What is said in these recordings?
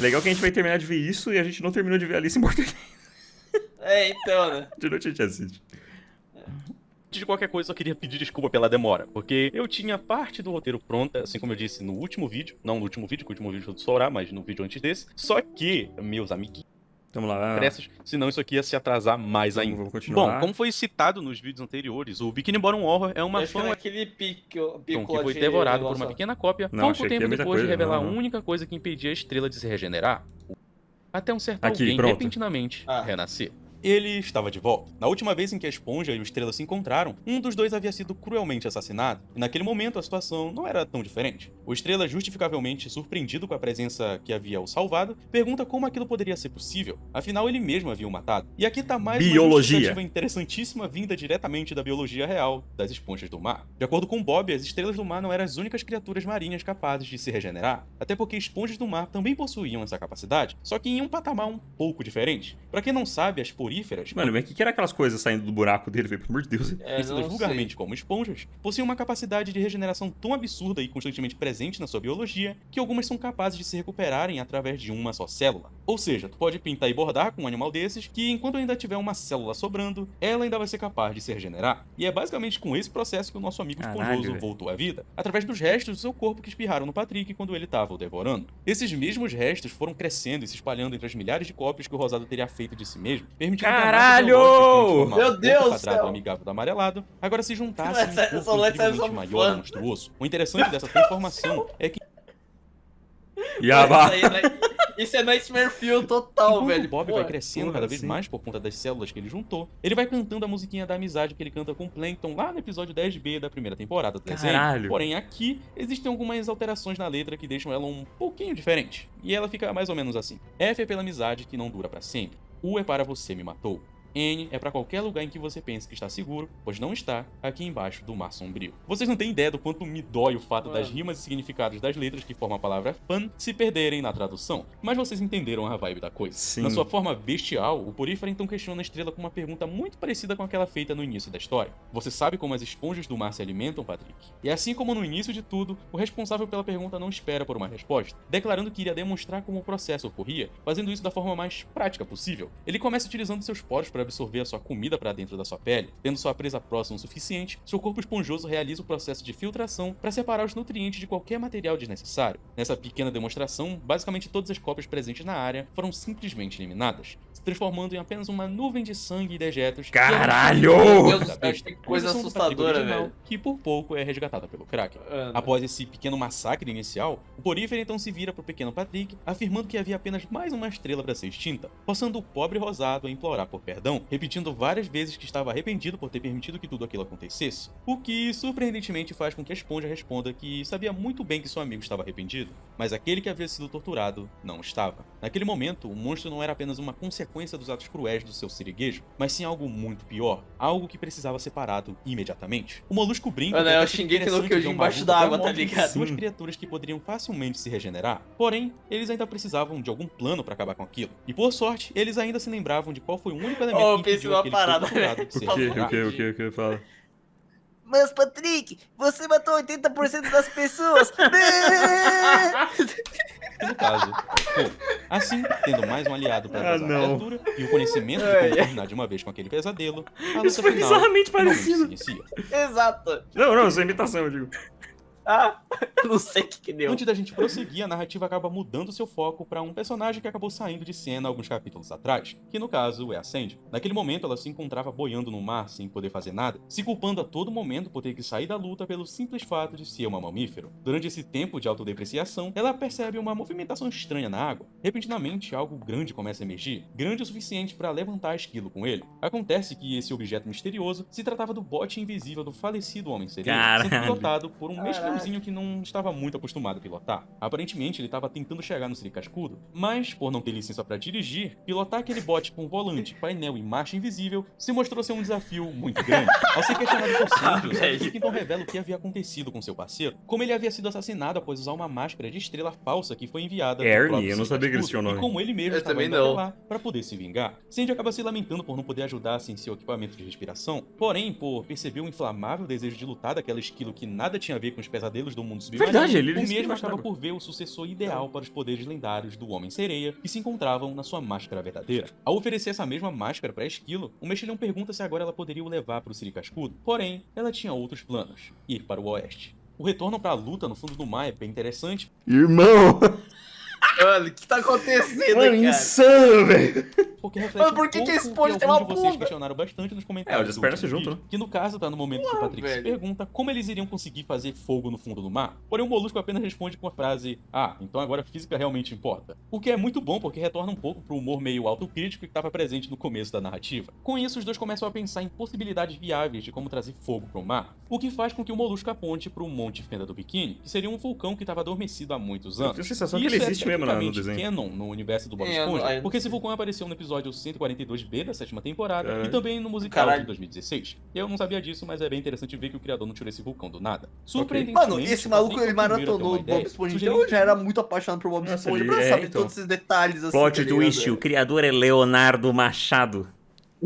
legal que a gente vai terminar de ver isso e a gente não terminou de ver Alice em Borderland. Então, né? De noite a gente assiste. Antes de qualquer coisa, eu queria pedir desculpa pela demora, porque eu tinha parte do roteiro pronta, assim como eu disse no último vídeo. Não no último vídeo, que o último vídeo foi do Sorá, mas no vídeo antes desse. Só que, meus amiguinhos, Vamos lá. pressas, senão isso aqui ia se atrasar mais ainda. Vamos continuar. Bom, como foi citado nos vídeos anteriores, o Bikini Bottom Horror é uma Acho que fã naquele pico que foi devorado por uma pequena cópia Não, pouco achei que tempo é muita depois de coisa, revelar não. a única coisa que impedia a estrela de se regenerar. Até um certo Aqui, alguém pronto. repentinamente Ah. renascer. Ele estava de volta. Na última vez em que a Esponja e o Estrela se encontraram, um dos dois havia sido cruelmente assassinado, e naquele momento a situação não era tão diferente. O Estrela, justificavelmente surpreendido com a presença que havia o salvado, pergunta como aquilo poderia ser possível, afinal ele mesmo havia o matado. E aqui tá mais uma Biologia. justificativa interessantíssima vinda diretamente da biologia real das esponjas do mar. De acordo com Bob, as estrelas do mar não eram as únicas criaturas marinhas capazes de se regenerar, até porque esponjas do mar também possuíam essa capacidade, só que em um patamar um pouco diferente. Pra quem não sabe, as poríferas, Mano, mas o que era aquelas coisas saindo do buraco dele, velho? Pelo amor de Deus. conhecidas vulgarmente como esponjas, possuem uma capacidade de regeneração tão absurda e constantemente presente na sua biologia que algumas são capazes de se recuperarem através de uma só célula. Ou seja, tu pode pintar e bordar com um animal desses que, enquanto ainda tiver uma célula sobrando, ela ainda vai ser capaz de se regenerar. E é basicamente com esse processo que o nosso amigo Caralho, esponjoso velho. voltou à vida, através dos restos do seu corpo que espirraram no Patrick quando ele estava o devorando. Esses mesmos restos foram crescendo e se espalhando entre as milhares de cópias que o Rosado teria feito de si mesmo, permitindo Caralho! que a massa biológica que formava Meu o corpo Deus do quadrado céu! amigável do amarelado agora se juntasse em um Essa corpo Solete é incrivelmente só maior e fã. monstruoso. O interessante dessa transformação é que Yaba. Isso é Nightmare Fuel total, enquanto velho. o Bob Pô, vai crescendo cada vez sim. mais por conta das células que ele juntou, ele vai cantando a musiquinha da amizade que ele canta com o Plankton lá no episódio 10B da primeira temporada do desenho. Caralho. Porém, aqui existem algumas alterações na letra que deixam ela um pouquinho diferente. E ela fica mais ou menos assim. F é pela amizade que não dura pra sempre. U é para você me matou. N é pra qualquer lugar em que você pense que está seguro, pois não está aqui embaixo do mar sombrio. Vocês não têm ideia do quanto me dói o fato das rimas e significados das letras que formam a palavra fun se perderem na tradução, mas vocês entenderam a vibe da coisa. Sim. Na sua forma bestial, o Porífera então questiona a estrela com uma pergunta muito parecida com aquela feita no início da história. Você sabe como as esponjas do mar se alimentam, Patrick? E assim como no início de tudo, o responsável pela pergunta não espera por uma resposta, declarando que iria demonstrar como o processo ocorria, fazendo isso da forma mais prática possível. Ele começa utilizando seus poros para absorver a sua comida para dentro da sua pele. Tendo sua presa próxima o suficiente, seu corpo esponjoso realiza o processo de filtração para separar os nutrientes de qualquer material desnecessário. Nessa pequena demonstração, basicamente todas as cópias presentes na área foram simplesmente eliminadas, se transformando em apenas uma nuvem de sangue e dejetos. Caralho! Meu Deus do céu, Cabeça, que coisa com exceção do Patrick assustadora, original, velho. que por pouco é resgatada pelo Kraken. Ana. Após esse pequeno massacre inicial, o Porífera então se vira pro pequeno Patrick, afirmando que havia apenas mais uma estrela para ser extinta, forçando o pobre Rosado a implorar por perdão, repetindo várias vezes que estava arrependido por ter permitido que tudo aquilo acontecesse, o que surpreendentemente faz com que a esponja responda que sabia muito bem que seu amigo estava arrependido, mas aquele que havia sido torturado não estava. Naquele momento, o monstro não era apenas uma consequência dos atos cruéis do seu siriguejo, mas sim algo muito pior, algo que precisava ser parado imediatamente. O Molusco brinca Mano, que eu até xinguei que interessante no que eu ver vi uma embaixo luta d'água, tão tá longe de ligado? duas criaturas que poderiam facilmente se regenerar, porém, eles ainda precisavam de algum plano para acabar com aquilo. E por sorte, eles ainda se lembravam de qual foi o único elemento Oh, eu que pensei impediu numa aquele que foi parada, torturado velho. de se O que? regenerar. O que? Fala. Mas, Patrick, você matou 80% das pessoas! Que no caso, pô, assim, tendo mais um aliado para Ah, vazar a não. criatura e o conhecimento de como terminar de uma vez com aquele pesadelo, a luta Isso foi final bizarramente finalmente parecido. se inicia. Exato. Não, isso é imitação, eu digo. Ah, eu não sei o que deu. Antes da gente prosseguir, a narrativa acaba mudando seu foco para um personagem que acabou saindo de cena alguns capítulos atrás, que no caso é a Sandy. Naquele momento, ela se encontrava boiando no mar sem poder fazer nada, se culpando a todo momento por ter que sair da luta pelo simples fato de ser uma mamífero. Durante esse tempo de autodepreciação, ela percebe uma movimentação estranha na água. Repentinamente, algo grande começa a emergir, grande o suficiente para levantar esquilo com ele. Acontece que esse objeto misterioso se tratava do bote invisível do falecido Homem Sereia, sendo Caralho. pilotado por um Caralho. mexilhãozinho que não estava muito acostumado a pilotar. Aparentemente, ele estava tentando chegar no Siri Cascudo, mas, por não ter licença para dirigir, pilotar aquele bote com volante, painel e marcha invisível se mostrou ser um desafio muito grande. Ao ser questionado por Sandy, o Patrick então revela o que havia acontecido com seu parceiro, como ele havia sido assassinado após usar uma máscara de estrela falsa que foi enviada Ernie, pelo próprio eu não Siri sabia que eles Cascudo, tinham nome. e como ele mesmo Eu estava também indo não. até lá para poder se vingar. Sandy acaba se lamentando por não poder ajudar sem seu equipamento de respiração, porém, por perceber o inflamável desejo de lutar daquela esquilo que nada tinha a ver com os pesadelos pesadelos do mundo submarino, Verdade, ele o respira mesmo embaixo acaba d'água. por ver o sucessor ideal para os poderes lendários do Homem-Sereia, que se encontravam na sua máscara verdadeira. Ao oferecer essa mesma máscara para Esquilo, o Mexilhão pergunta se agora ela poderia o levar para o Siri Cascudo. Porém, ela tinha outros planos: ir para o oeste. O retorno para a luta no fundo do mar é bem interessante, Irmão! Mano, o que tá acontecendo, Mano, cara? insano, velho! porque reflete Mas por que um que pouco esse pode o ter alguns uma de vocês bunda? questionaram bastante nos É, comentários as do pernas se último juntam, vídeo, que no caso tá no momento que o Patrick se velho. pergunta como eles iriam conseguir fazer fogo no fundo do mar. Porém o Molusco apenas responde com a frase: ah, então agora a física realmente importa. O que é muito bom porque retorna um pouco pro humor meio autocrítico que estava presente no começo da narrativa. Com isso, os dois começam a pensar em possibilidades viáveis de como trazer fogo pro mar, o que faz com que o Molusco aponte pro Monte Fenda do Biquíni, que seria um vulcão que estava adormecido há muitos Eu anos. tenho a sensação E que ele isso existe mesmo no tecnicamente desenho. canon no universo do Bob É, eu não- Esponja, eu não porque esse sei. vulcão apareceu no episódio 142B da sétima temporada Caralho. e também no musical Caralho. de 2016. Eu não sabia disso, mas é bem interessante ver que o criador não tirou esse vulcão do nada. Mano, Surpreendentemente, esse maluco, Patrick ele foi o primeiro a ter maratonou uma o ideia, Bob Esponja, sugerindo então eu já era muito apaixonado por Bob Nossa, Esponja ele- pra é, saber então. todos esses detalhes assim. Plot tá twist, ligado? o criador é Leonardo Machado.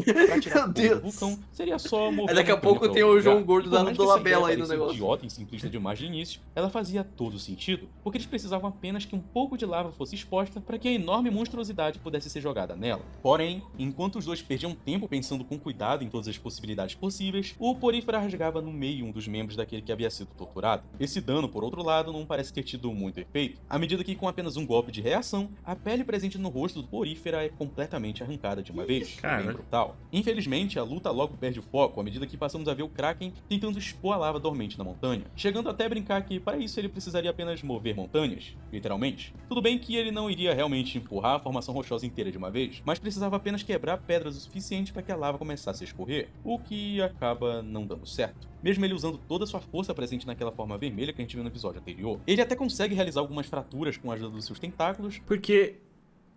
pra tirar Meu fogo do Deus. vulcão, seria só mover Aí daqui a a montanha pouco pra tem outro o João lugar. Gordo E por dando mais que essa Dolabella ideia aí no parecia negócio. idiota e simplista demais de início, ela fazia todo sentido, porque eles precisavam apenas que um pouco de lava fosse exposta para que a enorme monstruosidade pudesse ser jogada nela. Porém, enquanto os dois perdiam tempo pensando com cuidado em todas as possibilidades possíveis, o Porífera rasgava no meio um dos membros daquele que havia sido torturado. Esse dano, por outro lado, não parece ter tido muito efeito, à medida que com apenas um golpe de reação, a pele presente no rosto do Porífera é completamente arrancada de uma vez. É Cara. bem brutal. Infelizmente, a luta logo perde o foco à medida que passamos a ver o Kraken tentando expor a lava dormente na montanha, chegando até a brincar que para isso ele precisaria apenas mover montanhas, literalmente. Tudo bem que ele não iria realmente empurrar a formação rochosa inteira de uma vez, mas precisava apenas quebrar pedras o suficiente para que a lava começasse a escorrer, o que acaba não dando certo. Mesmo ele usando toda a sua força presente naquela forma vermelha que a gente viu no episódio anterior, ele até consegue realizar algumas fraturas com a ajuda dos seus tentáculos, Porque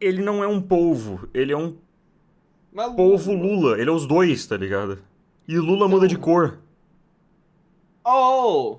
ele não é um polvo, ele é um Maluco. polvo Lula. Ele é os dois, tá ligado? E Lula muda de cor. Oh!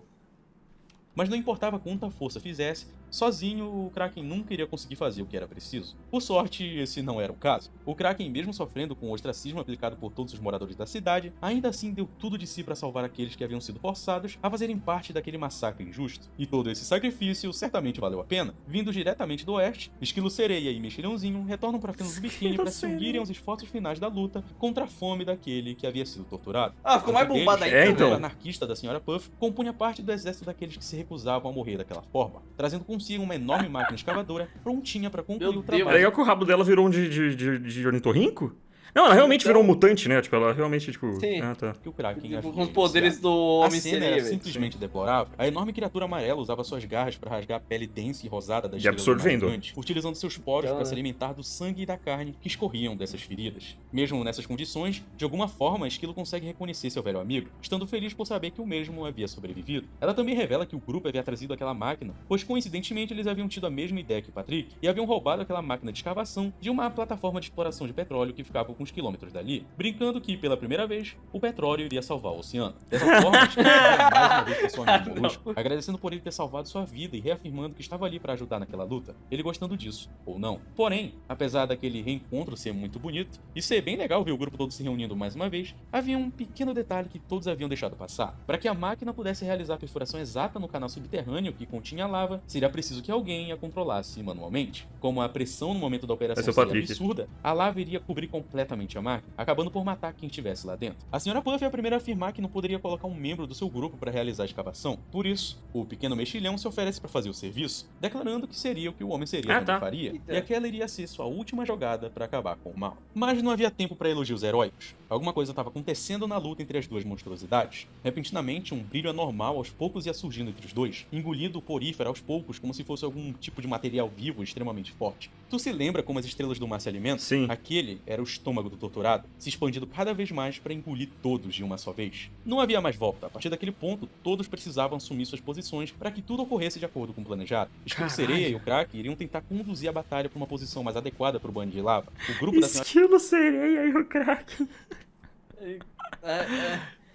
mas não importava quanta força fizesse, sozinho o Kraken nunca iria conseguir fazer o que era preciso. Por sorte, esse não era o caso. O Kraken, mesmo sofrendo com o ostracismo aplicado por todos os moradores da cidade, ainda assim deu tudo de si para salvar aqueles que haviam sido forçados a fazerem parte daquele massacre injusto. E todo esse sacrifício certamente valeu a pena. Vindo diretamente do oeste, Esquilo Sereia e Mexilhãozinho retornam para Fenda do Biquíni para se unirem aos esforços finais da luta contra a fome daquele que havia sido torturado. Ah, ficou mais Um deles, bombado aí. É, então. o anarquista da Sra. Puff compunha parte do exército daqueles que se recusavam a morrer daquela forma, trazendo consigo uma enorme máquina escavadora prontinha para concluir Meu o Deus. É trabalho. legal que o rabo dela virou um de ornitorrinco? Não, ela realmente virou um mutante, né? Tipo, ela realmente, tipo... Sim. Ah, tá. Que o Kraken Tipo, havia com os poderes iniciado. do A Homem cena Sereia, era velho. simplesmente deplorável. A enorme criatura amarela usava suas garras para rasgar a pele densa e rosada da E estrela do absorvendo. navegante, utilizando seus poros Então, para né? se alimentar do sangue e da carne que escorriam dessas feridas. Mesmo nessas condições, de alguma forma, Esquilo consegue reconhecer seu velho amigo, estando feliz por saber que o mesmo havia sobrevivido. Ela também revela que o grupo havia trazido aquela máquina, pois coincidentemente eles haviam tido a mesma ideia que Patrick e haviam roubado aquela máquina de escavação de uma plataforma de exploração de petróleo que ficava alguns quilômetros dali, brincando que, pela primeira vez, o petróleo iria salvar o oceano. Dessa forma, Esquilo vai mais uma vez para seu amigo Molusco, agradecendo por ele ter salvado sua vida e reafirmando que estava ali para ajudar naquela luta, ele gostando disso, ou não. Porém, apesar daquele reencontro ser muito bonito, e ser bem legal ver o grupo todo se reunindo mais uma vez, havia um pequeno detalhe que todos haviam deixado passar. Para que a máquina pudesse realizar a perfuração exata no canal subterrâneo que continha lava, seria preciso que alguém a controlasse manualmente. Como a pressão no momento da operação Esse é o seria Patrick. absurda, a lava iria cobrir completamente a máquina, acabando por matar quem estivesse lá dentro. A Sra. Puff é a primeira a afirmar que não poderia colocar um membro do seu grupo para realizar a escavação. Por isso, o pequeno mexilhão se oferece para fazer o serviço, declarando que seria o que o homem seria também tá. faria, Eita. e aquela iria ser sua última jogada para acabar com o mal. Mas não havia tempo para elogios heróicos. Alguma coisa estava acontecendo na luta entre as duas monstruosidades. Repentinamente, um brilho anormal aos poucos ia surgindo entre os dois, engolindo o Porífera aos poucos como se fosse algum tipo de material vivo extremamente forte. Tu se lembra como as estrelas do mar se alimentam? Sim. Aquele era o estômago do torturado, se expandindo cada vez mais para engolir todos de uma só vez. Não havia mais volta. A partir daquele ponto, todos precisavam assumir suas posições para que tudo ocorresse de acordo com o planejado. Esquilo Caralho. Sereia e o Kraken iriam tentar conduzir a batalha para uma posição mais adequada para o bando de lava. O grupo da Sra. Esquilo sereia e o Kraken.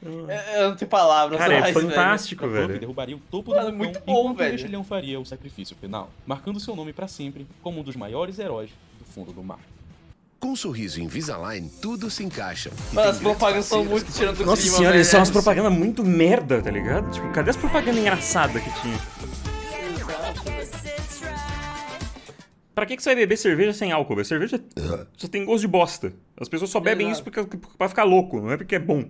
Eu não tenho palavras. Cara, é mais, velho. fantástico, Puff velho. derrubaria o topo Mano, do vulcão muito bom, enquanto velho. o mexilhão faria o sacrifício final, marcando seu nome para sempre como um dos maiores heróis do fundo do mar. Com um sorriso Invisalign, tudo se encaixa. E Mano, tem as propagandas são grandes muito parceiros tirando do Nossa clima, senhora, velho. isso é umas propagandas muito merda, tá ligado? Tipo, cadê as propagandas engraçadas que tinha? Pra que você vai beber cerveja sem álcool, velho? Cerveja só tem gosto de bosta. As pessoas só bebem isso pra ficar louco, não é porque é bom.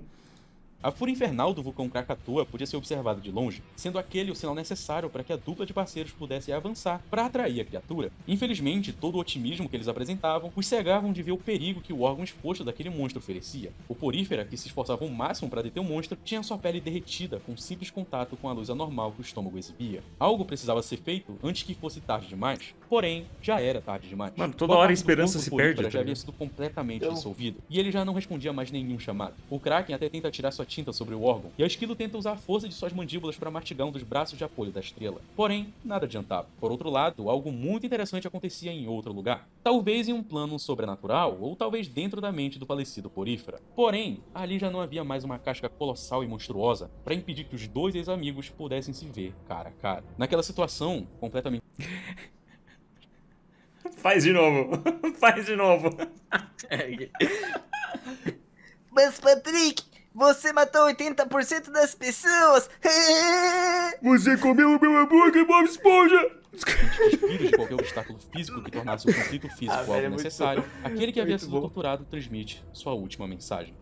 A fúria infernal do vulcão Krakatoa podia ser observada de longe, sendo aquele o sinal necessário para que a dupla de parceiros pudesse avançar para atrair a criatura. Infelizmente, todo o otimismo que eles apresentavam os cegavam de ver o perigo que o órgão exposto daquele monstro oferecia. O Porífera, que se esforçava ao máximo para deter o monstro, tinha sua pele derretida com um simples contato com a luz anormal que o estômago exibia. Algo precisava ser feito antes que fosse tarde demais, porém, já era tarde demais. Mano, toda Boa hora a parte do esperança corpo se do Porífera perde, tá já havia ligado? sido completamente dissolvido, e ele já não respondia mais nenhum chamado. O Kraken até tenta tirar sua tinta sobre o órgão, e a Esquilo tenta usar a força de suas mandíbulas para mastigar um dos braços de apoio da estrela. Porém, nada adiantava. Por outro lado, algo muito interessante acontecia em outro lugar. Talvez em um plano sobrenatural, ou talvez dentro da mente do falecido Porífera. Porém, ali já não havia mais uma casca colossal e monstruosa para impedir que os dois ex-amigos pudessem se ver cara a cara. Naquela situação, completamente Faz de novo. Faz de novo. Mas, Patrick, você matou 80% das pessoas. Você comeu o meu hambúrguer, Bob Esponja! despidos de qualquer obstáculo físico que tornasse o conflito físico velho, algo é muito necessário, aquele que havia muito sido bom. torturado transmite sua última mensagem.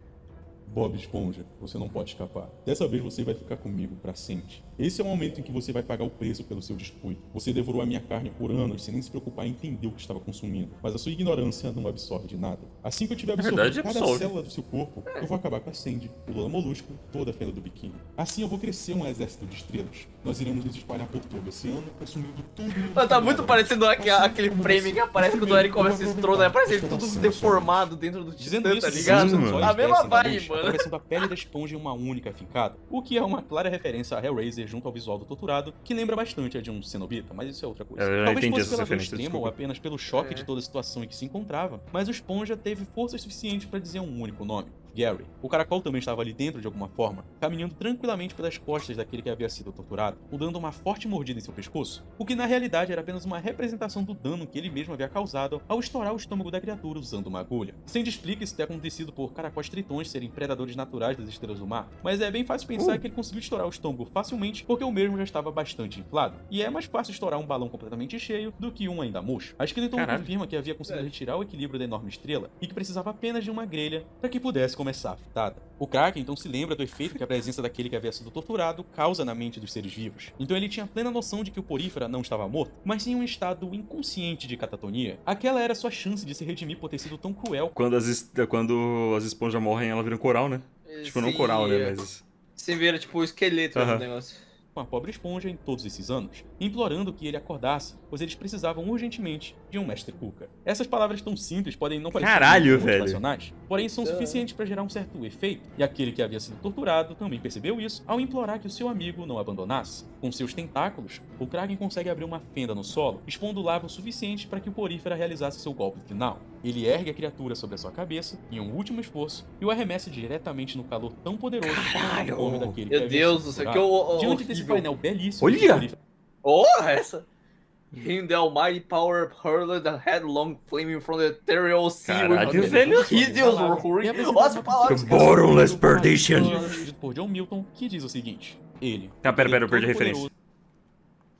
Bob Esponja, você não pode escapar. Dessa vez você vai ficar comigo pra sempre. Esse é o momento em que você vai pagar o preço pelo seu descuido. Você devorou a minha carne por anos sem nem se preocupar em entender o que estava consumindo. Mas a sua ignorância não absorve de nada. Assim que eu tiver absorvido verdade, cada absorve. célula do seu corpo, eu vou acabar com a Sandy, o Lula Molusco, toda a fenda do biquíni. Assim eu vou crescer um exército de estrelas. Nós iremos nos espalhar por todo o oceano, consumindo tudo. Mano, tá muito parecendo aquele frame que aparece quando o Eric começa a estourar, né? Parece ele tudo deformado dentro do Dizendo Titã, isso, tá ligado? sim, seus olhos A mesma descem da vibe, luz, mano. atravessando a pele da esponja em uma única fincada, o que é uma clara referência a Hellraiser junto ao visual do torturado, que lembra bastante a de um cenobita, mas isso é outra coisa. Eu já Talvez entendi fosse essas pela dor referências, extrema ou desculpa. apenas pelo choque de toda a situação em que se encontrava, mas o esponja teve força suficiente para dizer um único nome. Gary. O caracol também estava ali dentro de alguma forma, caminhando tranquilamente pelas costas daquele que havia sido torturado, dando uma forte mordida em seu pescoço, o que na realidade era apenas uma representação do dano que ele mesmo havia causado ao estourar o estômago da criatura usando uma agulha. Sandy explica isso ter acontecido por caracóis tritões serem predadores naturais das estrelas do mar, mas é bem fácil pensar que ele conseguiu estourar o estômago facilmente porque o mesmo já estava bastante inflado, e é mais fácil estourar um balão completamente cheio do que um ainda murcho. A Skeleton Caralho. confirma que havia conseguido retirar o equilíbrio da enorme estrela e que precisava apenas de uma grelha para que pudesse começar a fritada. O Kraken então se lembra do efeito que a presença daquele que havia sido torturado causa na mente dos seres vivos. Então ele tinha plena noção de que o Porífera não estava morto, mas sim em um estado inconsciente de catatonia. Aquela era sua chance de se redimir por ter sido tão cruel. Quando as esponjas morrem, ela vira um coral, né? Tipo, não Sim, coral, né? é. Mas... Você vira tipo o esqueleto Aham. do negócio. Com a pobre esponja em todos esses anos, implorando que ele acordasse, pois eles precisavam urgentemente de um mestre Kuka. Essas palavras tão simples podem não parecer Caralho, muito velho. motivacionais, porém são suficientes para gerar um certo efeito, e aquele que havia sido torturado também percebeu isso ao implorar que o seu amigo não abandonasse. Com seus tentáculos, o Kraken consegue abrir uma fenda no solo, expondo lava o suficiente para que o Porífera realizasse seu golpe final. Ele ergue a criatura sobre a sua cabeça, em um último esforço, e o arremessa diretamente no calor tão poderoso quanto a fome daquele que Meu havia Deus sido do céu, torturado. que Diante desse horrível. painel belíssimo, Olha! que o Porífera Oh, essa. Him the almighty power hurled the headlong flame from the ethereal sea. Caralho, with velho. Hideous roaring. Olha as palavras. The bottomless perdition. Escrito por John Milton, que diz o seguinte: ele. Tá, pera, eu perdi a todo referência. poderoso,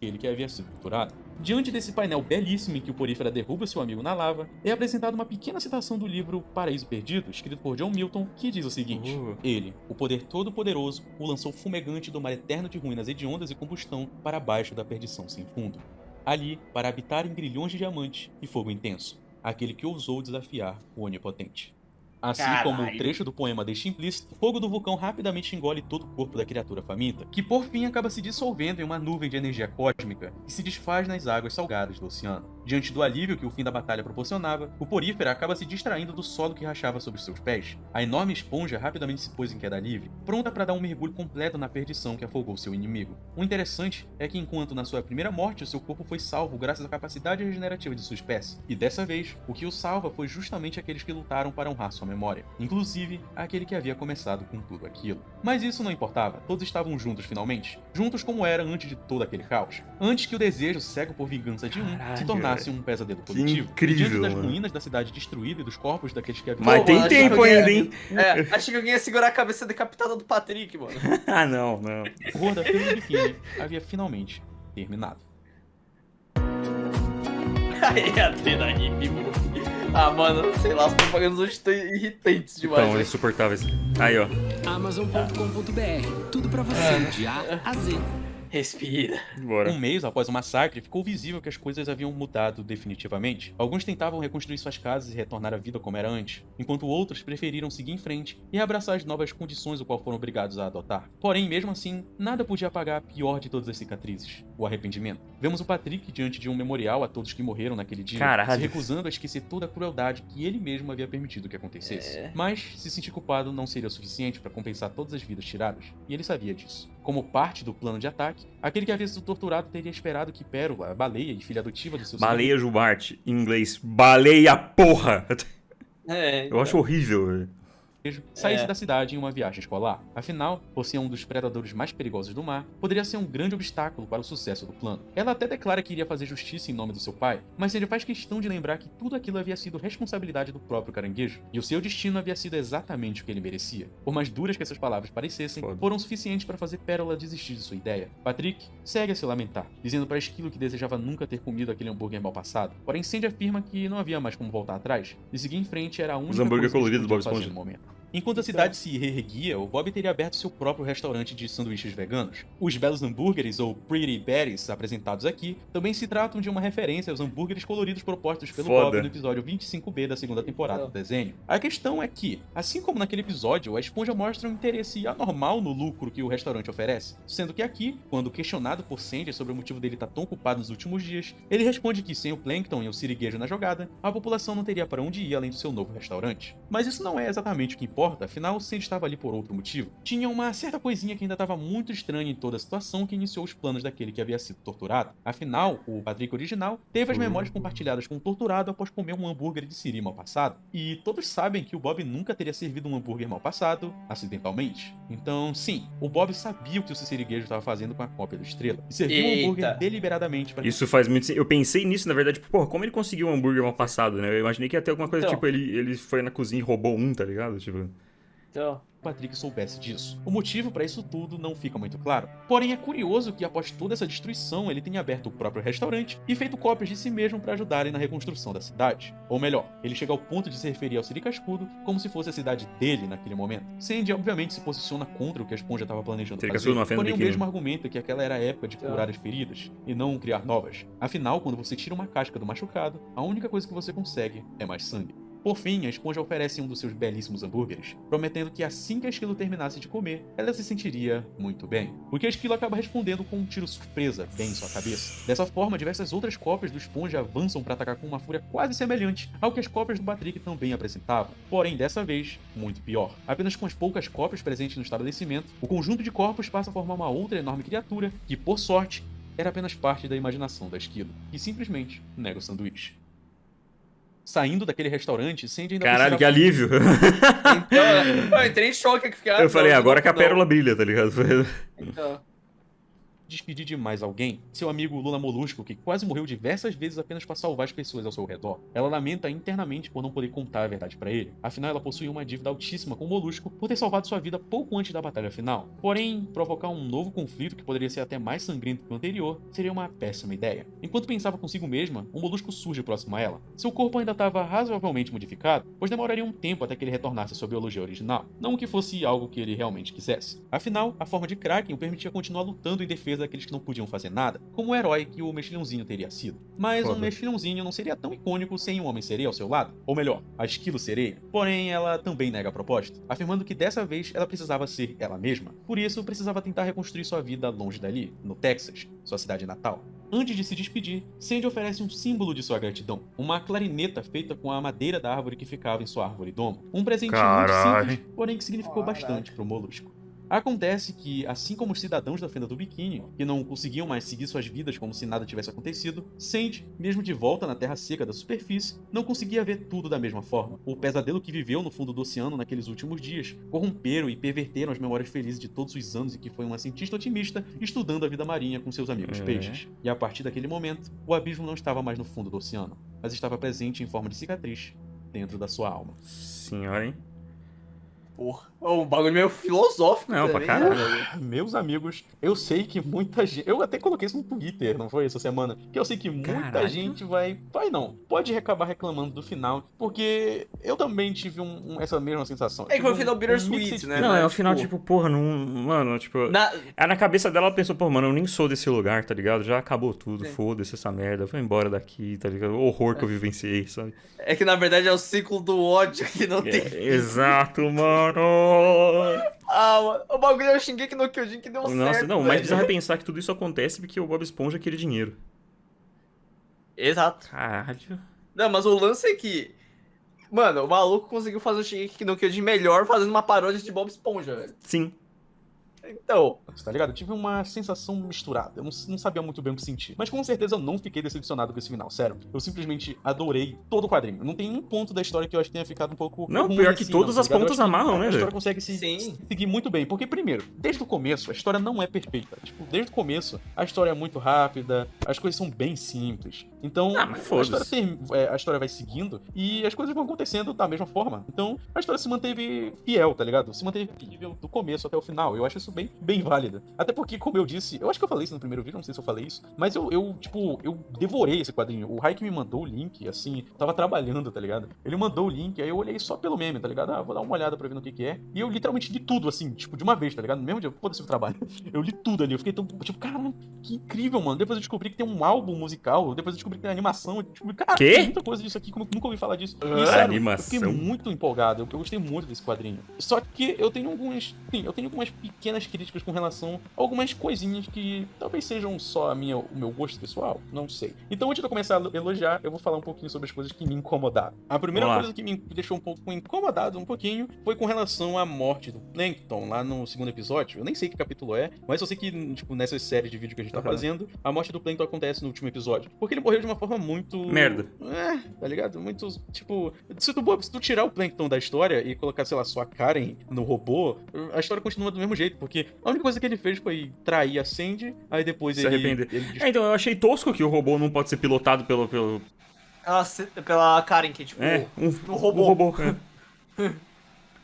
ele que havia sido torturado. Diante desse painel belíssimo em que o Porífera derruba seu amigo na lava, é apresentada uma pequena citação do livro Paraíso Perdido, escrito por John Milton, que diz o seguinte: ele, o poder todo-poderoso, o lançou fumegante do mar eterno de ruínas hediondas e combustão para baixo da perdição sem fundo. Ali, para habitar em grilhões de diamantes e fogo intenso, aquele que ousou desafiar o Onipotente. Assim como o Caralho. trecho do poema deixa implícito, o fogo do vulcão rapidamente engole todo o corpo da criatura faminta, que por fim acaba se dissolvendo em uma nuvem de energia cósmica que se desfaz nas águas salgadas do oceano. Diante do alívio que o fim da batalha proporcionava, o Porífera acaba se distraindo do solo que rachava sob seus pés. A enorme esponja rapidamente se pôs em queda livre, pronta para dar um mergulho completo na perdição que afogou seu inimigo. O interessante é que enquanto na sua primeira morte o seu corpo foi salvo graças à capacidade regenerativa de sua espécie, e dessa vez, o que o salva foi justamente aqueles que lutaram para honrar sua memória, inclusive aquele que havia começado com tudo aquilo. Mas isso não importava, todos estavam juntos finalmente, juntos como era antes de todo aquele caos, antes que o desejo cego por vingança de um se tornasse um pesadelo coletivo. incrível, Diante das mano. ruínas da cidade destruída e dos corpos daqueles que haviam... Mas Pô, tem mano, tempo acho que ainda, alguém- hein? Achei que alguém ia segurar a cabeça decapitada do Patrick, mano. Ah, não, não. O horror da Feira do Biquíni havia finalmente terminado. Aí a trena hippie, mano. Ah, mano, sei lá, as propagandas hoje estão irritantes demais. Então, né? insuportáveis. Aí, ó. Amazon.com.br. Tudo pra você, de A a Z. Respira. Bora. Um mês após o massacre, ficou visível que as coisas haviam mudado definitivamente. Alguns tentavam reconstruir suas casas e retornar à vida como era antes, enquanto outros preferiram seguir em frente e abraçar as novas condições o qual foram obrigados a adotar. Porém, mesmo assim, nada podia apagar a pior de todas as cicatrizes, o arrependimento. Vemos o Patrick diante de um memorial a todos que morreram naquele dia, Caralho. se recusando a esquecer toda a crueldade que ele mesmo havia permitido que acontecesse. Mas, se sentir culpado não seria o suficiente para compensar todas as vidas tiradas, e ele sabia disso. Como parte do plano de ataque, aquele que havia sido torturado teria esperado que Pérola, a baleia e filha adotiva do seu Baleia Jubarte, em inglês. Baleia, porra! É, Eu acho horrível, velho. saísse É. da cidade em uma viagem escolar. Afinal, por ser um dos predadores mais perigosos do mar, poderia ser um grande obstáculo para o sucesso do plano. Ela até declara que iria fazer justiça em nome do seu pai, mas Sandy faz questão de lembrar que tudo aquilo havia sido responsabilidade do próprio caranguejo, e o seu destino havia sido exatamente o que ele merecia. Por mais duras que essas palavras parecessem, Foda. foram suficientes para fazer Pérola desistir de sua ideia. Patrick segue a se lamentar, dizendo para Esquilo que desejava nunca ter comido aquele hambúrguer mal passado. Porém, Sandy afirma que não havia mais como voltar atrás, e seguir em frente era a única hambúrguer coisa que eles colorido do podiam Bob fazer Esponja. no momento. Enquanto a cidade se reerguia, o Bob teria aberto seu próprio restaurante de sanduíches veganos. Os belos hambúrgueres, ou Pretty Berries, apresentados aqui, também se tratam de uma referência aos hambúrgueres coloridos propostos pelo Foda. Bob no episódio 25B da segunda temporada do desenho. A questão é que, assim como naquele episódio, a esponja mostra um interesse anormal no lucro que o restaurante oferece, sendo que aqui, quando questionado por Sandy sobre o motivo dele estar tão ocupado nos últimos dias, ele responde que sem o Plankton e o siriguejo na jogada, a população não teria para onde ir além do seu novo restaurante. Mas isso não é exatamente o que importa, afinal, Sandy estava ali por outro motivo. Tinha uma certa coisinha que ainda estava muito estranha em toda a situação que iniciou os planos daquele que havia sido torturado. Afinal, o Patrick original teve as memórias compartilhadas com o torturado após comer um hambúrguer de siri mal passado. E todos sabem que o Bob nunca teria servido um hambúrguer mal passado, acidentalmente. Então, sim, o Bob sabia o que o siriguejo estava fazendo com a cópia do Estrela, e serviu o hambúrguer Eita. deliberadamente para Isso faz muito sentido. Eu pensei nisso, na verdade, tipo, porra, como ele conseguiu um hambúrguer mal passado, né? Eu imaginei que ia ter alguma coisa, Então. tipo, ele foi na cozinha e roubou um, tá ligado? Tipo, Então, o Patrick soubesse disso. O motivo para isso tudo não fica muito claro. Porém, é curioso que após toda essa destruição, ele tenha aberto o próprio restaurante e feito cópias de si mesmo para ajudarem na reconstrução da cidade. Ou melhor, ele chega ao ponto de se referir ao Siri Cascudo como se fosse a cidade dele naquele momento. Sandy, obviamente, se posiciona contra o que a esponja estava planejando Siri fazer, Cascudo não ofende porém o biquíni. mesmo argumenta que aquela era a época de curar as feridas e não criar novas. Afinal, quando você tira uma casca do machucado, a única coisa que você consegue é mais sangue. Por fim, a esponja oferece um dos seus belíssimos hambúrgueres, prometendo que assim que a Esquilo terminasse de comer, ela se sentiria muito bem. O que a Esquilo acaba respondendo com um tiro surpresa bem em sua cabeça. Dessa forma, diversas outras cópias do esponja avançam para atacar com uma fúria quase semelhante ao que as cópias do Patrick também apresentavam. Porém, dessa vez, muito pior. Apenas com as poucas cópias presentes no estabelecimento, o conjunto de corpos passa a formar uma outra enorme criatura que, por sorte, era apenas parte da imaginação da Esquilo, que simplesmente nega o sanduíche. Saindo daquele restaurante, Sandy ainda caralho, que precisava- alívio. então eu entrei em choque aqui, fiquei, Eu falei, agora que a não. pérola brilha, tá ligado? Então, despedir de mais alguém, seu amigo Lula Molusco, que quase morreu diversas vezes apenas para salvar as pessoas ao seu redor. Ela lamenta internamente por não poder contar a verdade para ele. Afinal, ela possui uma dívida altíssima com o Molusco por ter salvado sua vida pouco antes da batalha final. Porém, provocar um novo conflito que poderia ser até mais sangrento que o anterior seria uma péssima ideia. Enquanto pensava consigo mesma, o Molusco surge próximo a ela. Seu corpo ainda estava razoavelmente modificado, pois demoraria um tempo até que ele retornasse à sua biologia original, não que fosse algo que ele realmente quisesse. Afinal, a forma de Kraken o permitia continuar lutando em defesa daqueles que não podiam fazer nada, como o herói que o Mexilhãozinho teria sido. Mas Foda. um Mexilhãozinho não seria tão icônico sem um Homem-Sereia ao seu lado, ou melhor, a Esquilo Sereia. Porém, ela também nega a proposta, afirmando que dessa vez ela precisava ser ela mesma. Por isso, precisava tentar reconstruir sua vida longe dali, no Texas, sua cidade natal. Antes de se despedir, Sandy oferece um símbolo de sua gratidão, uma clarineta feita com a madeira da árvore que ficava em sua árvore domo. Um presente Caralho. muito simples, porém que significou bastante pro Molusco. Acontece que, assim como os cidadãos da Fenda do Biquíni, que não conseguiam mais seguir suas vidas como se nada tivesse acontecido, Sandy, mesmo de volta na terra seca da superfície, não conseguia ver tudo da mesma forma. O pesadelo que viveu no fundo do oceano naqueles últimos dias corromperam e perverteram as memórias felizes de todos os anos em que foi uma cientista otimista estudando a vida marinha com seus amigos peixes. E a partir daquele momento, o abismo não estava mais no fundo do oceano, mas estava presente em forma de cicatriz dentro da sua alma. Senhora, hein? Porra, é um bagulho meio filosófico Não, pra também, caralho. né? Meus amigos, eu sei que muita gente. Eu até coloquei isso no Twitter, não foi essa semana? Que eu sei que muita Caraca. gente vai. Vai não. Pode acabar reclamando do final. Porque eu também tive essa mesma sensação. É que foi um Tive final mix bittersweet, de- né? Não, Mas, é o final, tipo, tipo, porra, não. Mano, tipo. Na cabeça dela, ela pensou, pô, mano, eu nem sou desse lugar, tá ligado? Já acabou tudo, Sim. foda-se essa merda, vou embora daqui, tá ligado? O horror que eu vivenciei, sabe? É que na verdade é o ciclo do ódio que não tem. Exato, mano! Ah, mano, o bagulho é o Shingeki no Kyojin que deu Nossa, certo. não, mas velho. precisa repensar que tudo isso acontece porque o Bob Esponja queria dinheiro. Exato. Caralho. Não, mas o lance é que. Mano, o maluco conseguiu fazer o Shingeki no Kyojin melhor fazendo uma paródia de Bob Esponja, velho. Sim. Então. Tá ligado? Eu tive uma sensação misturada. Eu não sabia muito bem o que sentir. Mas com certeza eu não fiquei decepcionado com esse final, sério. Eu simplesmente adorei todo o quadrinho. Não tem um ponto da história que eu acho que tenha ficado um pouco. Não, ruim pior que assim, todas não, as tá ligado? pontas Eu acho que amarram, né, A história velho? consegue Sim. seguir muito bem. Porque, primeiro, desde o começo, a história não é perfeita. Tipo, desde o começo, a história é muito rápida, as coisas são bem simples. Então, Ah, mas a foda-se. a história vai seguindo e as coisas vão acontecendo da mesma forma. Então, a história se manteve fiel, tá ligado? Se manteve fiel do começo até o final. Eu acho isso bem válido. Até porque, como eu disse, eu acho que eu falei isso no primeiro vídeo, não sei se eu falei isso, mas eu devorei esse quadrinho. O Raik me mandou o link, assim, tava trabalhando, tá ligado? Ele mandou o link, aí eu olhei só pelo meme, tá ligado? Ah, vou dar uma olhada pra ver no que é. E eu literalmente li tudo, assim, tipo, de uma vez, tá ligado? No mesmo dia, foda-se o trabalho. Eu li tudo ali, eu fiquei tão, tipo, caralho, que incrível, mano. Depois eu descobri que tem um álbum musical, depois eu descobri que tem animação, eu descobri, cara, Quê? tem muita coisa disso aqui que eu nunca ouvi falar disso. E, sério, Animação? eu fiquei muito empolgado, eu gostei muito desse quadrinho. Só que eu tenho algumas pequenas críticas com relação a algumas coisinhas que talvez sejam só o meu gosto pessoal, não sei. Então, antes de eu começar a elogiar, eu vou falar um pouquinho sobre as coisas que me incomodaram. A primeira Vamos lá. coisa que me deixou um pouco incomodado, um pouquinho, foi com relação à morte do Plankton, lá no segundo episódio. Eu nem sei que capítulo é, mas eu sei que, tipo, nessas séries de vídeo que a gente tá Aham. fazendo, a morte do Plankton acontece no último episódio. Porque ele morreu de uma forma muito... Merda. Tá ligado? Muito, tipo... Se tu tirar o Plankton da história e colocar, sei lá, sua Karen no robô, a história continua do mesmo jeito, porque a única coisa que ele fez foi trair a Sandy, aí depois Se ele... arrepender. ele É, então, eu achei tosco que o robô não pode ser pilotado pelo... Pela Karen, que tipo. É, um robô. robô. É.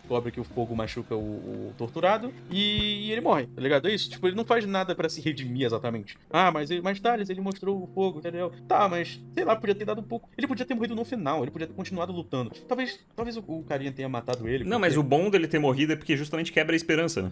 descobre que o fogo machuca o torturado e ele morre, tá ligado? É isso, tipo, ele não faz nada pra se redimir exatamente. Ah, mas Thales, ele mostrou o fogo, entendeu? Tá, mas, sei lá, podia ter dado um pouco... Ele podia ter morrido no final, ele podia ter continuado lutando. Talvez o carinha tenha matado ele. Não, mas o bom dele ter morrido é porque justamente quebra a esperança, né?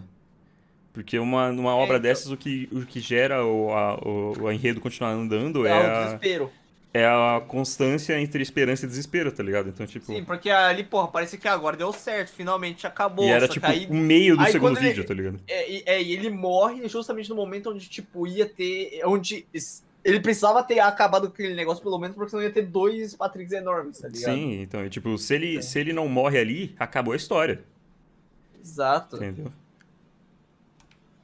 Porque numa obra então. dessas, o que gera o enredo continuar andando É o desespero. é a constância entre esperança e desespero, tá ligado? Então, tipo... Sim, porque ali, porra, parece que agora deu certo, finalmente acabou. E era, só tipo, que aí, o meio do aí segundo quando ele- vídeo, tá ligado? e ele morre justamente no momento onde, tipo, ia ter... Onde ele precisava ter acabado com aquele negócio, pelo menos, porque senão ia ter dois Patricks enormes, tá ligado? Sim, então, tipo, se ele não morre ali, acabou a história, Exato. entendeu?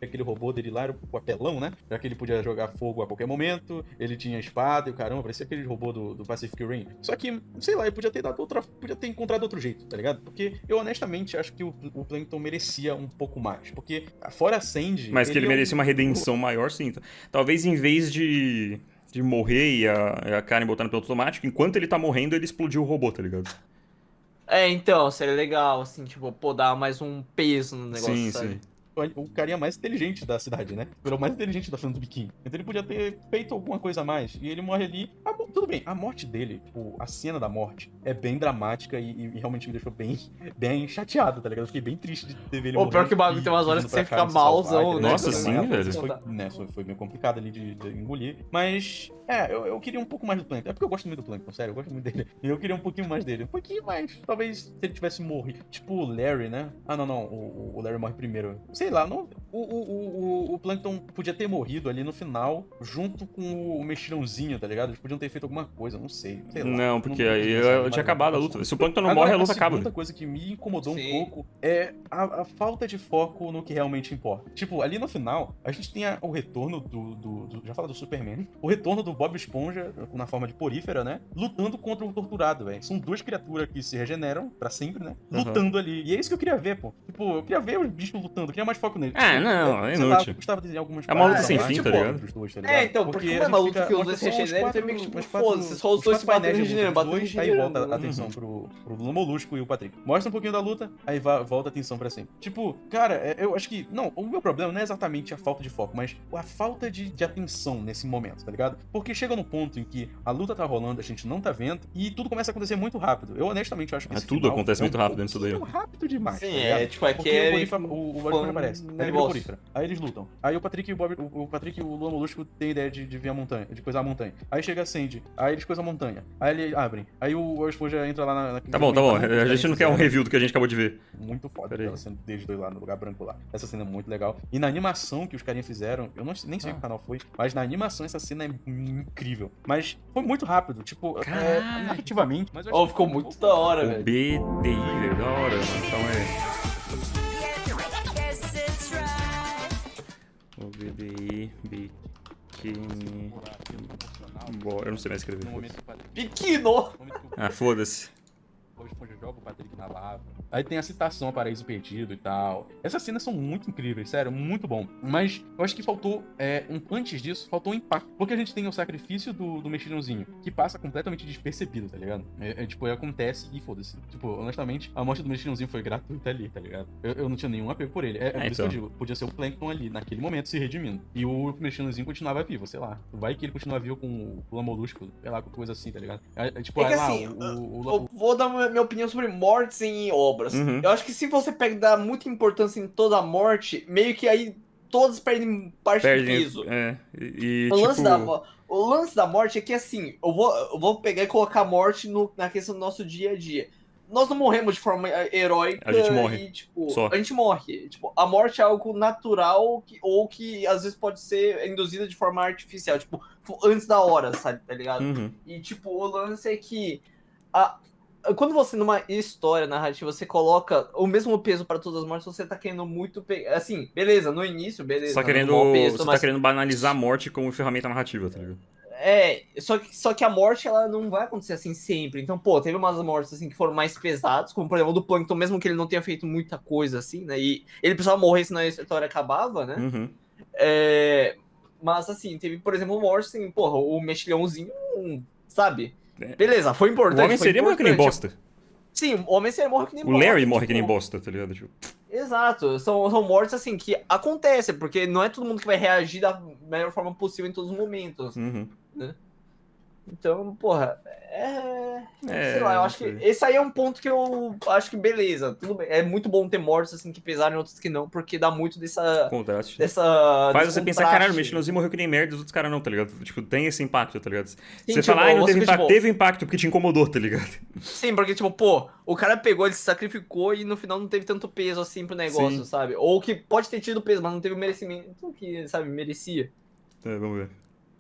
Aquele robô dele lá era o apelão, né? Já que ele podia jogar fogo a qualquer momento, ele tinha espada e o caramba, parecia aquele robô do Pacific Rim. Só que, sei lá, ele podia ter encontrado outro jeito, tá ligado? Porque eu honestamente acho que o Plankton merecia um pouco mais. Porque, fora a Sandy... Mas que ele é um- merecia uma redenção maior, sim. Talvez em vez de morrer e a Karen botar no piloto automático, enquanto ele tá morrendo, ele explodiu o robô, tá ligado? Então, seria legal, assim, tipo, pô, dar mais um peso no negócio, Sim, sabe? sim. O carinha mais inteligente da cidade, né? Ele é o mais inteligente da Fenda do Biquíni. Então ele podia ter feito alguma coisa a mais. E ele morre ali. Tudo bem, a morte dele, tipo, a cena da morte, é bem dramática e realmente me deixou bem chateado, tá ligado? Eu fiquei bem triste de ver ele Ô, pior morrer que o bagulho e tem umas horas indo que você pra casa fica se salvar, malzão, entendeu? né? Nossa, Então, sim, velho. Foi meio complicado ali de engolir. Mas, eu queria um pouco mais do Plankton. É porque eu gosto muito do Plankton, sério, eu gosto muito dele. E eu queria um pouquinho mais dele. Um pouquinho mais. Talvez se ele tivesse morrido. Tipo o Larry, né? Ah, não. O Larry morre primeiro. Sei lá, não... o Plankton podia ter morrido ali no final, junto com o mexilhãozinho, tá ligado? Eles podiam ter feito alguma coisa, não sei. Sei lá. Não, porque Não aí sei, tinha acabado a luta. Se o Plankton não Agora, morre, a luta acaba. A segunda coisa que me incomodou Sim. um pouco é a falta de foco no que realmente importa. Tipo, ali no final, a gente tem o retorno já fala do Superman, o retorno do Bob Esponja, na forma de porífera, né? Lutando contra o torturado, velho. São duas criaturas que se regeneram pra sempre, né? Lutando ali. E é isso que eu queria ver, pô. Tipo, eu queria ver os bichos lutando, eu queria mais foco neles. Ah, não, é Sei lá, inútil. eu gostava de desenhar algumas É uma luta partes, sem sei lá, fim, tipo, tá ligado? dos dois, tá ligado? Então, porque como a é uma gente luta fica- que os mostra dois só os regeneram, quatro- então meio que, tipo, os quatro- foda-se, só os dois se quatro batendo, painéis regenerando, dos batendo, dois, aí regenerando. volta a atenção pro Molusco e o Patrick. Mostra um pouquinho da luta, aí volta a atenção pra sempre. Tipo, cara, eu acho que... Não, o meu problema não é exatamente a falta de foco, mas a falta de atenção nesse momento, tá ligado? Porque chega no ponto em que a luta tá rolando, a gente não tá vendo, e tudo começa a acontecer muito rápido. Eu honestamente acho que esse Tudo final acontece é muito um rápido nisso daí. pouquinho rápido demais, Sim, tá ligado? é, tipo, aqui Porque é... o Bob Esponja aparece, aí ele vira negócio. porífera. Aí eles lutam. Aí o Patrick e o Lula Molusco tem ideia de ver a montanha, de coisar a montanha. Aí chega a Sandy, aí eles coisam a montanha. Aí eles abrem. Aí o Esponja entra lá na... Tá bom. A gente não quer um review do que a gente acabou de ver. Muito foda, Pera aí. aquela cena deles dois lá no lugar branco lá. Essa cena é muito legal. E na animação que os carinhas fizeram, eu nem sei que canal foi, mas na animação essa cena é incrível. Mas foi muito rápido, tipo, Caralho. narrativamente. Mas eu Ó, achei ficou que muito da hora, O velho. BDI, velho, da hora. Então O BDI, biquíni... Bora, eu não sei mais escrever. No momento que o Patrick, Pequeno! no momento que o Ah, foda-se. Bob Esponja joga o Patrick na lava. Aí tem a citação a Paraíso Perdido e tal. Essas cenas são muito incríveis, sério, muito bom. Mas eu acho que faltou, antes disso, faltou um impacto. Porque a gente tem o sacrifício do mexilhãozinho, que passa completamente despercebido, tá ligado? Tipo, acontece e foda-se. Tipo, honestamente, a morte do mexilhãozinho foi gratuita ali, tá ligado? Eu não tinha nenhum apego por ele. Por isso que eu digo, podia ser o Plankton ali, naquele momento, se redimindo. E o mexilhãozinho continuava vivo, sei lá. Vai que ele continua vivo com o Lamolusco, sei lá, com coisa assim, tá ligado? Tipo, É que aí lá, assim, eu vou dar minha opinião sobre mortes em obras. Uhum. Eu acho que se você pega dar muita importância em toda a morte, meio que aí todos perdem parte do peso. O lance da morte é que assim, eu vou pegar e colocar a morte na questão do nosso dia a dia. Nós não morremos de forma heróica. A gente morre. E, tipo, Só. a gente morre. Tipo, a morte é algo natural ou que às vezes pode ser induzida de forma artificial. Tipo, antes da hora, sabe? Tá ligado? Uhum. E, tipo, o lance é que quando você, numa história narrativa, você coloca o mesmo peso pra todas as mortes, você tá querendo muito... Assim, beleza, no início, beleza. Você tá querendo banalizar a morte como ferramenta narrativa, tá ligado? Só que a morte, ela não vai acontecer assim sempre. Então, pô, teve umas mortes assim que foram mais pesadas, como por exemplo do Plankton, mesmo que ele não tenha feito muita coisa assim, né? E ele precisava morrer, senão a história acabava, né? Uhum. Mas assim, teve, por exemplo, morte assim, porra, o mexilhãozinho, sabe? Beleza, foi importante. O homem seria morre que nem bosta. Sim, o homem seria morre que nem bosta. O Larry morre que nem bosta, tá ligado? Tipo... Exato, são mortes assim que acontecem, porque não é todo mundo que vai reagir da melhor forma possível em todos os momentos. Uhum. Né? Então, porra, sei lá, eu acho que esse aí é um ponto que eu acho que beleza, tudo bem. É muito bom ter mortes assim que pesaram e outros que não, porque dá muito contraste. Faz você pensar, caralho, o mexilhãozinho morreu que nem merda, os outros caras não, tá ligado? Tipo, tem esse impacto, tá ligado? Sim, você tipo, fala, não teve impacto, tipo, teve impacto porque te incomodou, tá ligado? Sim, porque tipo, pô, o cara pegou, ele se sacrificou e no final não teve tanto peso assim pro negócio, Sim. sabe? Ou que pode ter tido peso, mas não teve o merecimento que, sabe, merecia. Vamos ver.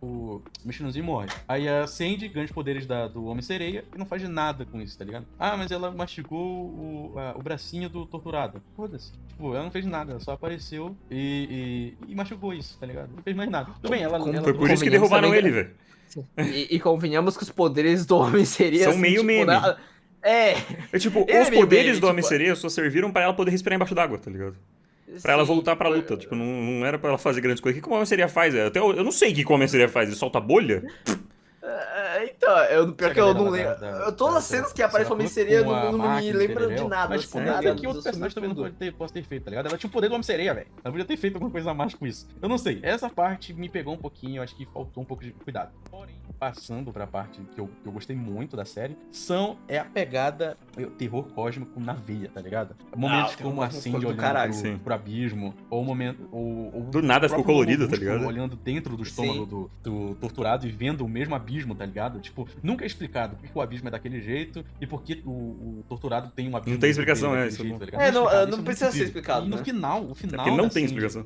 O mexilhãozinho morre. Aí a Sandy ganha os poderes do Homem-Sereia e não faz nada com isso, tá ligado? Ah, mas ela mastigou o bracinho do torturado. Foda-se. Tipo, ela não fez nada, ela só apareceu e mastigou isso, tá ligado? Não fez mais nada. Tudo bem, ela Foi por isso que derrubaram ele, velho. E convenhamos que os poderes do Homem-Sereia são assim, meio tipo, meme. Tipo, os poderes do Homem-Sereia só serviram pra ela poder respirar embaixo d'água, tá ligado? Pra ela voltar pra luta. Tipo, não era pra ela fazer grandes coisas. O que o Homem-Sereia faz? Até eu não sei o que o Homem-Sereia faz. Ele solta bolha? Então, pior que eu não lembro. Todas as cenas que aparece o Homem-Sereia não me lembro de nada. Mas tipo, nada nada que outro personagem também não possa ter feito, tá ligado? Ela tinha o poder do Homem-Sereia, velho. Ela podia ter feito alguma coisa a mais com isso. Eu não sei. Essa parte me pegou um pouquinho. Eu acho que faltou um pouco de cuidado. Porém, passando pra parte que eu gostei muito da série, é a pegada terror cósmico na veia, tá ligado? Momentos como a Cindy olhando pro abismo, ou o momento... Do nada ficou colorido, tá ligado? Olhando dentro do estômago do torturado e vendo o mesmo abismo abismo, tá ligado? Tipo, nunca é explicado por que o abismo é daquele jeito e por que o torturado tem um abismo. Não tem explicação, daquele isso jeito, não. tá ligado? É, não, explicado, não isso é precisa muito ser incrível. explicado, E no né? final, porque não tem explicação.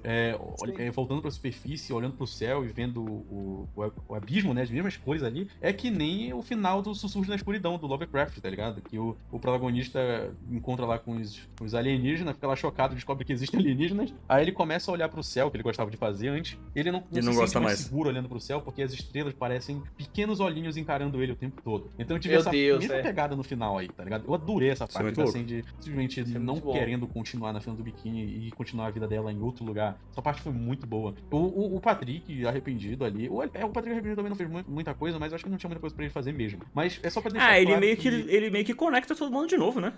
Voltando pra superfície, olhando pro céu e vendo o abismo, né? As mesmas coisas ali, é que nem o final do Sussurro na Escuridão, do Lovecraft, tá ligado? Que o protagonista encontra lá com os alienígenas, fica lá chocado, descobre que existem alienígenas, aí ele começa a olhar pro céu, que ele gostava de fazer antes, ele não se gosta sente mais mais. seguro olhando pro céu, porque as estrelas parecem pequenos olhinhos encarando ele o tempo todo. Então eu tive Meu essa Deus, mesma pegada no final aí, tá ligado? Eu adorei essa Isso é parte, muito assim, de simplesmente Isso é não muito bom. querendo continuar na fila do biquíni e continuar a vida dela em outro lugar. Essa parte foi muito boa. O Patrick arrependido ali, o Patrick arrependido também não fez muita coisa, mas eu acho que não tinha muita coisa pra ele fazer mesmo. Mas é só pra deixar Ah, ele claro meio que conecta todo mundo de novo, né?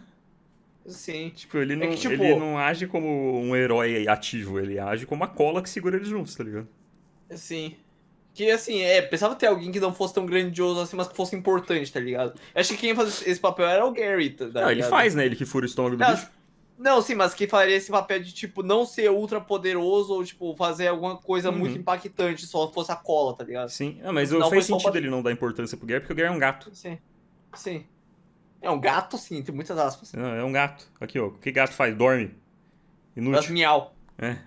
Sim. Tipo, ele não, É que, tipo- ele não age como um herói ativo, ele age como a cola que segura eles juntos, tá ligado? Sim. Que assim, precisava ter alguém que não fosse tão grandioso assim, mas que fosse importante, tá ligado? Eu acho que quem ia fazer esse papel era o Gary, tá ligado? Não, ele faz, né? Ele que fura o estômago do bicho. Não, sim, mas que faria esse papel de, tipo, não ser ultra poderoso ou, tipo, fazer alguma coisa muito impactante, só fosse a cola, tá ligado? Sim, mas No final faz foi só sentido pra- ele não dar importância pro Gary, porque o Gary é um gato. Sim. Sim. É um gato, sim, tem muitas aspas. Não, é um gato. Aqui, ó. O que gato faz? Dorme. Mas Inútil. miau. É.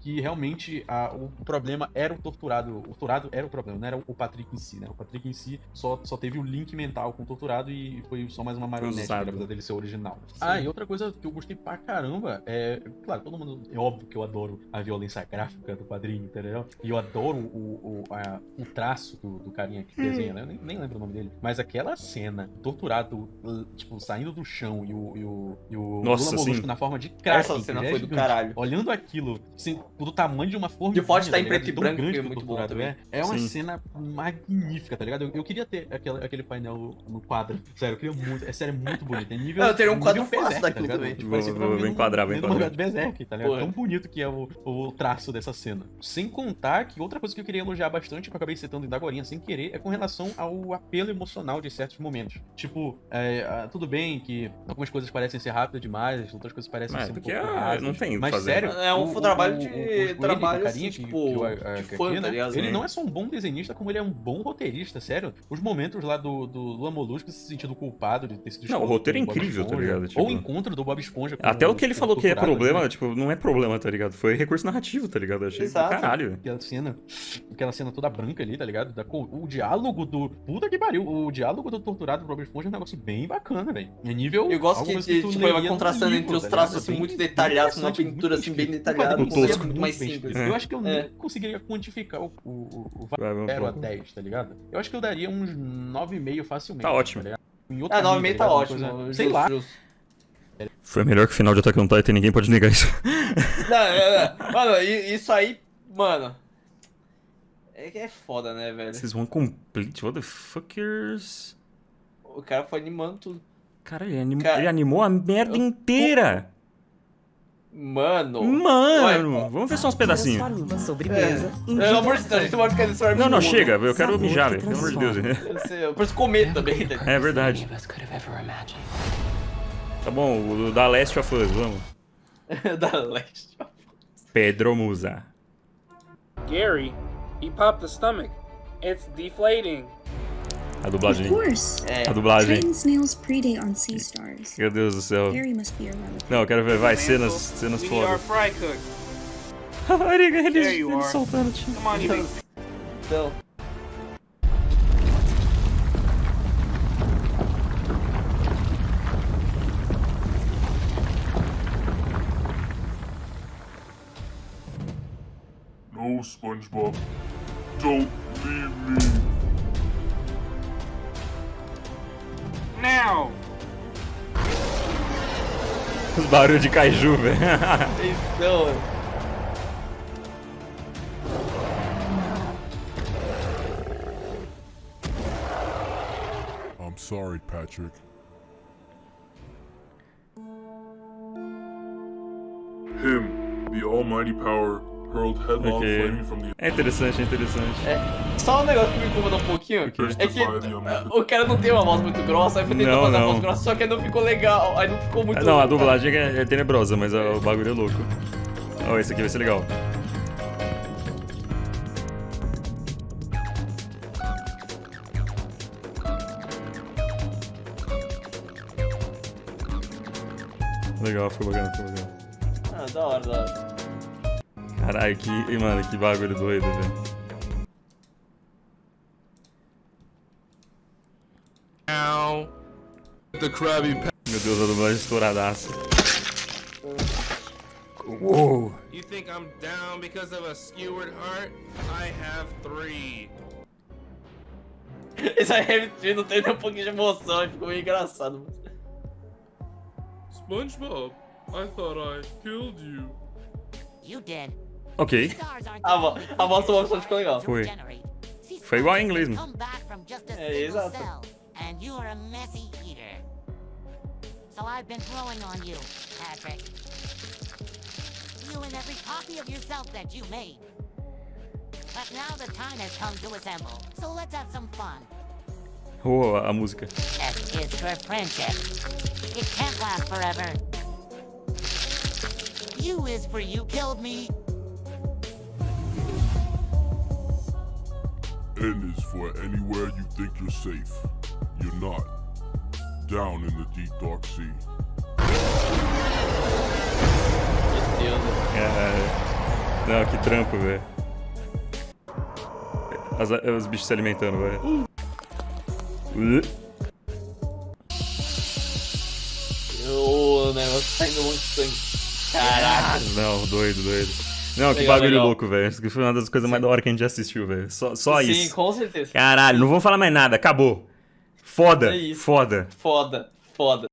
que realmente o problema era o torturado. O torturado era o problema, não era o Patrick em si, né? O Patrick em si só teve o link mental com o torturado e foi só mais uma marionete, Usado. apesar dele ser original. Ah, e outra coisa que eu gostei pra caramba é. Claro, todo mundo. É óbvio que eu adoro a violência gráfica do quadrinho, entendeu? E eu adoro o traço do carinha que desenha, né? Eu nem lembro o nome dele. Mas aquela cena, torturado, tipo, saindo do chão e o Nossa, Lula Molusco sim. na forma de Kraken, Essa cena que já foi do gigante, caralho. olhando aquilo, assim, do tamanho de uma forma. De forte tá em preto e branco, que é muito bom também. É uma Sim. cena magnífica, tá ligado? Eu queria ter aquele painel no quadro. Sério, eu queria muito. É sério, é muito bonito. É nível. Eu teria um quadro nível fácil Berserk, daquilo tá ligado? também. Tipo, parecia que Vou tava vendo enquadrar, vou vendo uma enquadrar. Berserk, tá ligado? Pô. Tão bonito que é o traço dessa cena. Sem contar que outra coisa que eu queria elogiar bastante, que eu acabei citando ainda agorinha, sem querer, é com relação ao apelo emocional de certos momentos. Tipo, tudo bem que algumas coisas parecem ser rápidas demais, outras coisas parecem Mas ser um porque pouco rasas. não tem o que Mas fazer. sério, É um trabalho de- Coelho, trabalho, o assim, carinha tipo, de que fã, aqui, tá né? ligado? Ele Sim. não é só um bom desenhista, como ele é um bom roteirista, sério. Os momentos lá do Lula Molusco se sentindo culpado de ter sido Não, o escolhido roteiro é pelo Bob incrível, tá Esponja. ligado? Tipo- Ou o encontro do Bob Esponja com Até o que ele falou que é torturado, problema, né? tipo, não é problema, tá ligado? Foi recurso narrativo, tá ligado? Eu achei do Exato. caralho. Aquela cena toda branca ali, tá ligado? O diálogo do. Puta que pariu! O diálogo do torturado do Bob Esponja é um negócio bem bacana, velho. É nível. Eu gosto algo que, tu tipo, leria vai no contrastando livro, entre os tá traços ligado? assim, Bem- muito bem detalhados, uma interessante, pintura muito assim bem escrito. detalhada, O com quadrinho um tosco. muito mais bem simples. escrito. Eu acho que eu É. nem conseguiria quantificar o Vai, vamos 0 a pro- 10, tá ligado? Eu acho que eu daria uns 9,5 facilmente. Tá ótimo. ligado? Em outra 9,5 mídia, tá ligado? Uma ótimo. coisa- justo, sei lá. justo. Foi melhor que o final de Attack on Titan, ninguém pode negar isso. Não. Mano, isso aí, mano. É que é foda, né, velho? Vocês vão complete, what the fuckers? O cara foi animando tudo. Cara, ele Cara, animou a merda inteira. Mano. Mano, vamos ver só uns pedacinhos. Transforme uma sobremesa em Pelo amor de Deus, a gente não vai ficar nesse Não, não, mundo. chega, eu quero Sabor mijar, que velho, pelo amor de Deus. Eu preciso comer também, tá? É verdade. Tá bom, o da Last of Us, vamos. Da leste. Pedro Musa. Gary, he popped the stomach. It's deflating. A Of dublagem. course. A dublagem. Titan snails predate on sea stars. Meu Deus do céu. Gary must be a relative. Não, eu quero ver, vai, cenas We need foda. our fry cook. Olha There ele you are. soltando, tio. Come on, you big Então. No, SpongeBob. Don't leave me. now. Os barulhos de kaiju, velho. Então. I'm sorry, Patrick. Him, the almighty power, hurled headlong Ok. flaming from the É interessante, é interessante. Só um negócio que me incomoda um pouquinho. O quê? É que o cara não tem uma voz muito grossa, aí foi tentar Não, fazer a não. voz grossa, só que não ficou legal. Aí não ficou muito. Não, a dublagem é tenebrosa, mas o bagulho é louco. Ó, esse aqui vai ser legal. Legal, foi bacana, foi bacana. Ah, da hora, da hora. Caralho, mano, que bagulho doido, velho. Meu Deus, a dublagem estouradaça. Uou! You think I'm down because of a skewered heart? I have 3. Esse aí não tem nem um pouquinho de emoção, ficou meio engraçado. SpongeBob, I thought I killed you. You did. Ok, A voz do Bob ficou legal. foi. Foi igual em inglês, mano. Come back from just a É, single exato. cell, and you are a messy eater. So I've been throwing on you, Patrick. You and every copy of yourself that you made. But now the time has come to assemble, so let's have some fun. Oh, a música. S is for friendship. It can't last forever. U is for you killed me. N is for anywhere you think you're safe. You're not. Down in the deep dark sea. Meu Deus. Não, que trampo, velho. Os bichos se alimentando, velho. O negócio saindo muito sangue. Caraca. Não, doido, doido. Não, que Legal, bagulho legal. louco, velho. Isso que foi uma das coisas mais da hora que a gente já assistiu, velho. Só Sim, isso. com certeza. Caralho, não vamos falar mais nada, acabou. Foda, É isso. foda. Foda, foda.